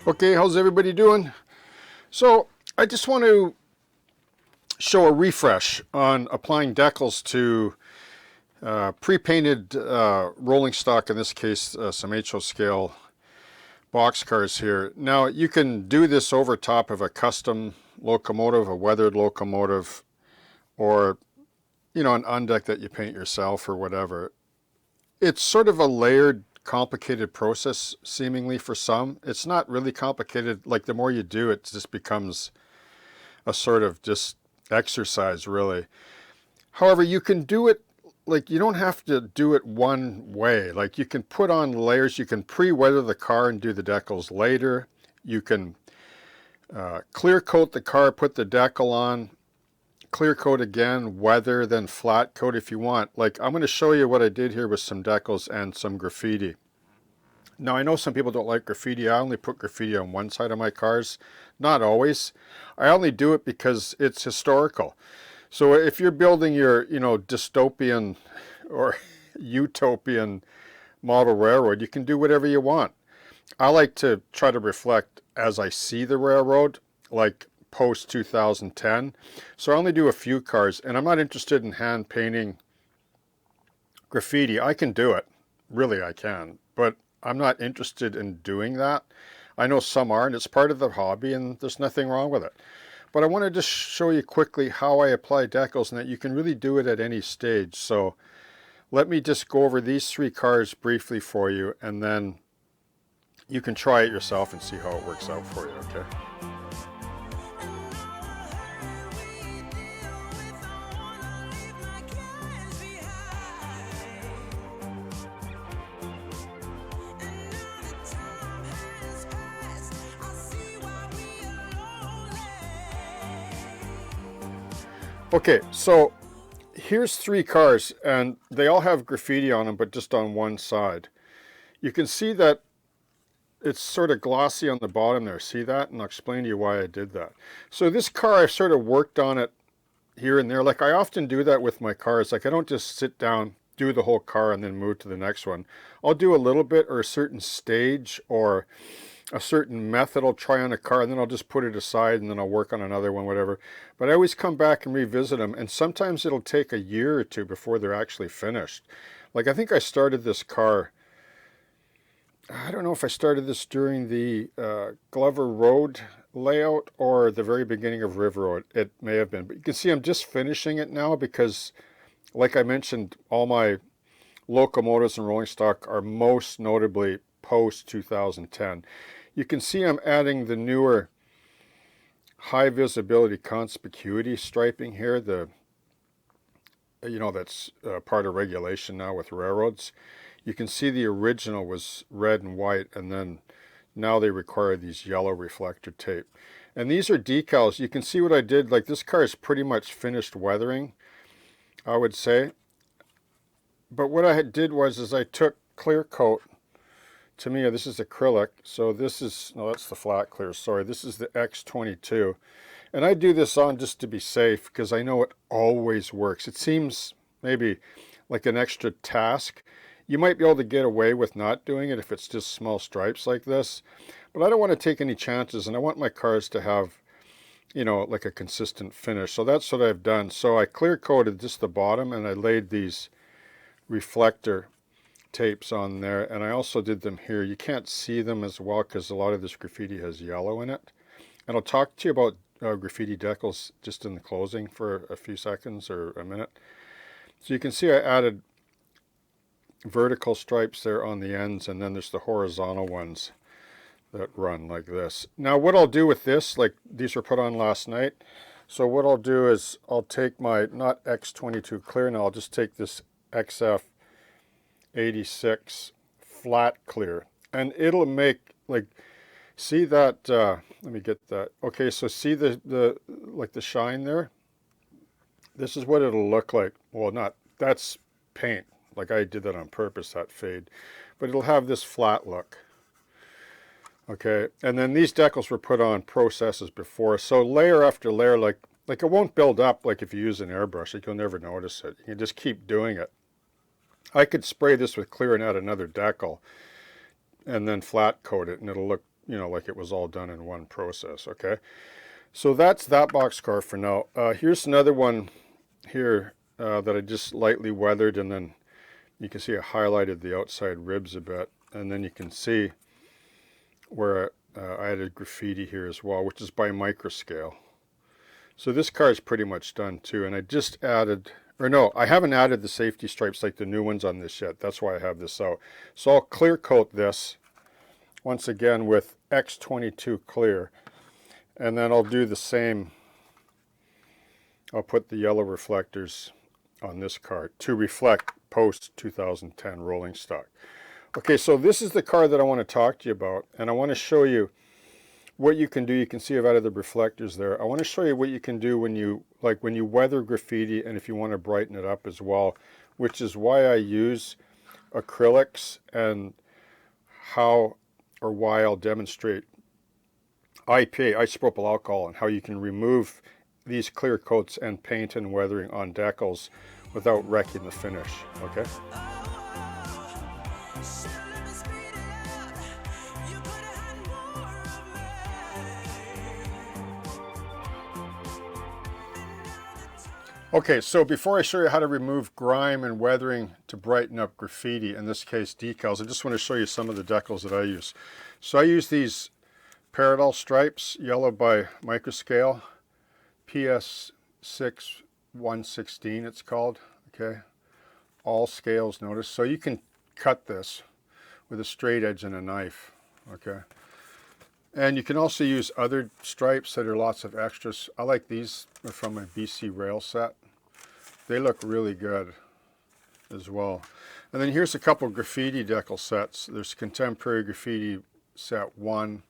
Okay, how's everybody doing? So I just want to show a refresh on applying decals to pre-painted rolling stock, in this case some HO scale boxcars here. Now you can do this over top of a custom locomotive, a weathered locomotive, or an undeck that you paint yourself or whatever. It's sort of a layered, complicated process seemingly for some. It's not really complicated. Like the more you do it, just becomes a sort of just exercise really. However, you can do it, like you don't have to do it one way. Like you can put on layers. You can pre-weather the car and do the decals later. You can clear coat the car, put the decal on, clear coat again, weather, then flat coat if you want. Like I'm going to show you what I did here with some decals and some graffiti. Now I know some people don't like graffiti. I only put graffiti on one side of my cars. Not always. I only do it because it's historical. So if you're building your, dystopian or utopian model railroad, you can do whatever you want. I like to try to reflect as I see the railroad, like post 2010. So I only do a few cars, and I'm not interested in hand painting graffiti. I can do it. Really, I can. But I'm not interested in doing that. I know some are, and it's part of the hobby, and there's nothing wrong with it. But I want to just show you quickly how I apply decals, and that you can really do it at any stage. So let me just go over these three cars briefly for you, and then you can try it yourself and see how it works out for you, okay? Okay, so here's three cars, and they all have graffiti on them, but just on one side. You can see that it's sort of glossy on the bottom there. See that? And I'll explain to you why I did that. So this car, I've sort of worked on it here and there. Like I often do that with my cars. Like I don't just sit down, do the whole car, and then move to the next one. I'll do a little bit, or a certain stage, or a certain method I'll try on a car, and then I'll just put it aside, and then I'll work on another one, whatever. But I always come back and revisit them, and sometimes it'll take a year or two before they're actually finished. Like I think I started this car, I don't know if I started this during the Glover Road layout or the very beginning of River Road. It may have been, but you can see I'm just finishing it now because, like I mentioned, all my locomotives and rolling stock are most notably post 2010. You can see I'm adding the newer high visibility conspicuity striping here. That's part of regulation now with railroads. You can see the original was red and white, and then now they require these yellow reflector tape. And these are decals. You can see what I did. Like this car is pretty much finished weathering, I would say. But what I did was I took clear coat. Tamiya, this is acrylic, so this is, no, that's the flat clear, sorry, this is the X22. And I do this on just to be safe because I know it always works. It seems maybe like an extra task. You might be able to get away with not doing it if it's just small stripes like this, but I don't want to take any chances, and I want my cars to have, like a consistent finish. So that's what I've done. So I clear coated just the bottom, and I laid these reflector tapes on there, and I also did them here. You can't see them as well because a lot of this graffiti has yellow in it. And I'll talk to you about graffiti decals just in the closing for a few seconds or a minute. So you can see I added vertical stripes there on the ends, and then there's the horizontal ones that run like this. Now what I'll do with this, like these were put on last night, so what I'll do is I'll take my, not X22 clear, now I'll just take this XF86 flat clear, and it'll make, like, see that, let me get that. Okay, so see the like the shine there? This is what it'll look like. Well, not, that's paint. Like I did that on purpose, that fade. But it'll have this flat look. Okay, and then these decals were put on processes before. So layer after layer, like it won't build up like if you use an airbrush. Like you'll never notice it. You can just keep doing it. I could spray this with clear and add another decal and then flat coat it, and it'll look you know, like it was all done in one process. Okay, so that's that boxcar for now. Here's another one here that I just lightly weathered, and then you can see I highlighted the outside ribs a bit, and then you can see where I added graffiti here as well, which is by microscale. So this car is pretty much done too, and I just added, or no, I haven't added the safety stripes like the new ones on this yet. That's why I have this out. So I'll clear coat this once again with X22 clear, and then I'll do the same. I'll put the yellow reflectors on this car to reflect post 2010 rolling stock. Okay, so this is the car that I want to talk to you about, and I want to show you what you can do. You can see I've added the reflectors there. I want to show you what you can do when you weather graffiti, and if you want to brighten it up as well, which is why I use acrylics, and how or why I'll demonstrate IPA, isopropyl alcohol, and how you can remove these clear coats and paint and weathering on decals without wrecking the finish. Okay. Okay, so before I show you how to remove grime and weathering to brighten up graffiti, in this case decals, I just want to show you some of the decals that I use. So I use these parallel stripes, yellow by microscale, PS6 116 it's called, okay? All scales, notice. So you can cut this with a straight edge and a knife, okay? And you can also use other stripes that are lots of extras. I like these from my BC rail set. They look really good as well. And then here's a couple graffiti decal sets. There's Contemporary Graffiti Set 1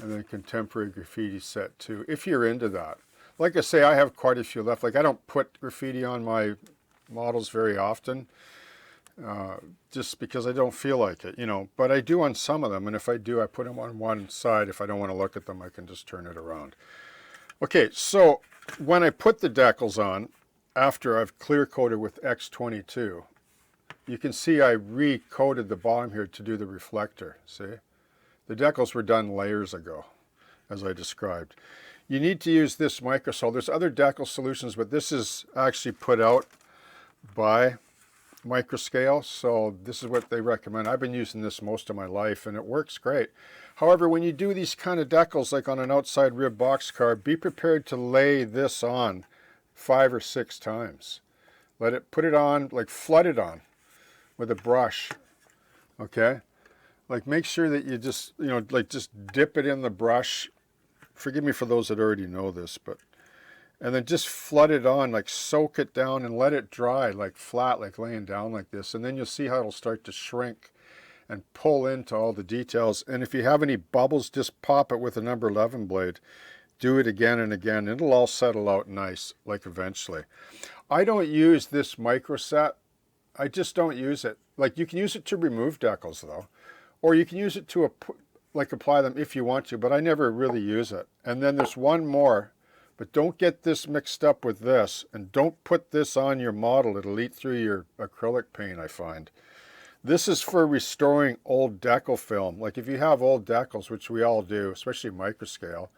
and then Contemporary Graffiti Set 2, if you're into that. Like I say, I have quite a few left. Like, I don't put graffiti on my models very often, just because I don't feel like it, you know, but I do on some of them, and if I do, I put them on one side. If I don't want to look at them, I can just turn it around. Okay, so when I put the decals on, after I've clear coated with X22, you can see I re-coated the bottom here to do the reflector, see? The decals were done layers ago, as I described. You need to use this microsol. There's other decal solutions, but this is actually put out by Microscale, so this is what they recommend. I've been using this most of my life, and it works great. However, when you do these kind of decals, like on an outside rib boxcar, be prepared to lay this on 5 or 6 times. Put it on, like flood it on with a brush, okay? Like, make sure that you just, you know, like just dip it in the brush. Forgive me for those that already know this, but, and then just flood it on, like soak it down and let it dry, like flat, like laying down like this. And then you'll see how it'll start to shrink and pull into all the details. And if you have any bubbles, just pop it with a number 11 blade. Do it again and again. It'll all settle out nice, like eventually. I don't use this micro set. I just don't use it. Like, you can use it to remove decals though, or you can use it to apply them if you want to, but I never really use it. And then there's one more, but don't get this mixed up with this, and don't put this on your model. It'll eat through your acrylic paint, I find. This is for restoring old decal film. Like, if you have old decals, which we all do, especially microscale,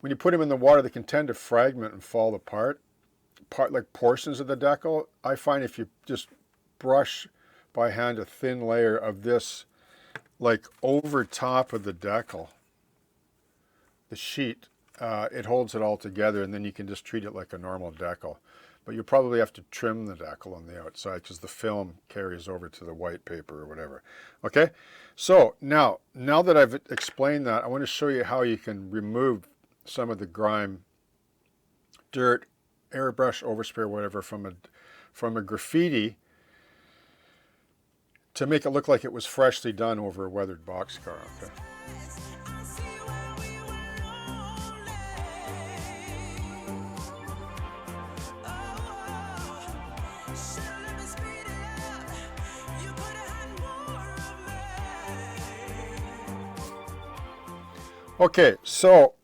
when you put them in the water, they can tend to fragment and fall apart, like portions of the decal. I find if you just brush by hand a thin layer of this, like over top of the decal, the sheet, it holds it all together, and then you can just treat it like a normal decal. But you probably have to trim the decal on the outside because the film carries over to the white paper or whatever. Okay, so now that I've explained that, I want to show you how you can remove some of the grime, dirt, airbrush, overspray, whatever from a graffiti to make it look like it was freshly done over a weathered boxcar. Okay. Okay, so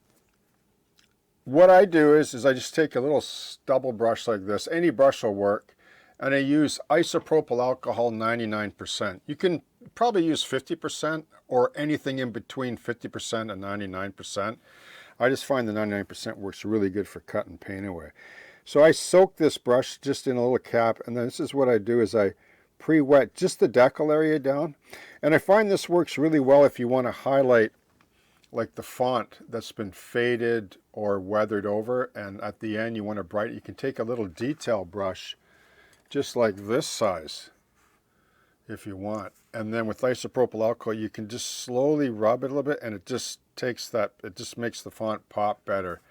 what I do is I just take a little stubble brush like this. Any brush will work. And I use isopropyl alcohol 99%. You can probably use 50% or anything in between 50% and 99%. I just find the 99% works really good for cutting paint away. So I soak this brush just in a little cap, and then this is what I do is I pre-wet just the decal area down. And I find this works really well if you want to highlight like the font that's been faded or weathered over, and at the end you want to brighten. You can take a little detail brush just like this size if you want, and then with isopropyl alcohol you can just slowly rub it a little bit, and it just takes that, it just makes the font pop better.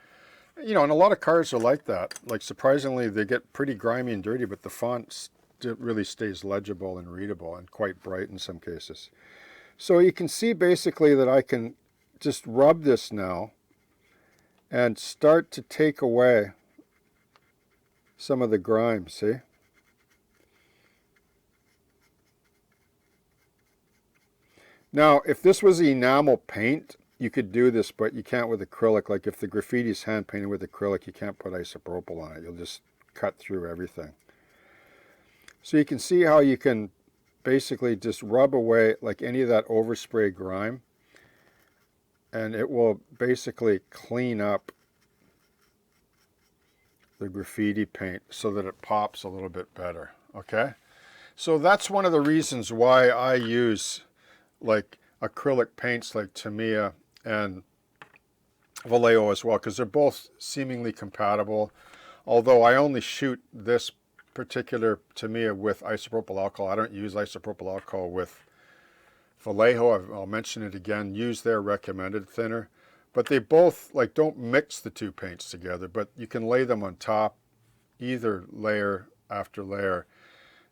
You know, and a lot of cars are like that. Like, surprisingly, they get pretty grimy and dirty, but the font really stays legible and readable and quite bright in some cases. So you can see basically that I can just rub this now and start to take away some of the grime, see? Now, if this was enamel paint, you could do this, but you can't with acrylic. Like if the graffiti is hand painted with acrylic, you can't put isopropyl on it. You'll just cut through everything. So you can see how you can basically just rub away like any of that overspray grime, and it will basically clean up the graffiti paint so that it pops a little bit better. Okay, so that's one of the reasons why I use like acrylic paints like Tamiya and Vallejo as well, because they're both seemingly compatible. Although I only shoot this particular Tamiya with isopropyl alcohol. I don't use isopropyl alcohol with Vallejo. I'll mention it again. Use their recommended thinner. But they both, like, don't mix the two paints together, but you can lay them on top, either layer after layer,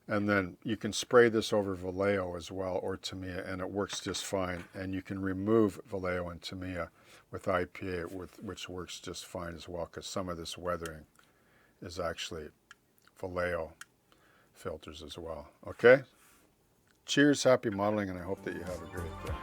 and then you can spray this over Vallejo as well, or Tamiya, and it works just fine. And you can remove Vallejo and Tamiya with IPA, which works just fine as well, because some of this weathering is actually Vallejo filters as well. Okay? Cheers, happy modeling, and I hope that you have a great day.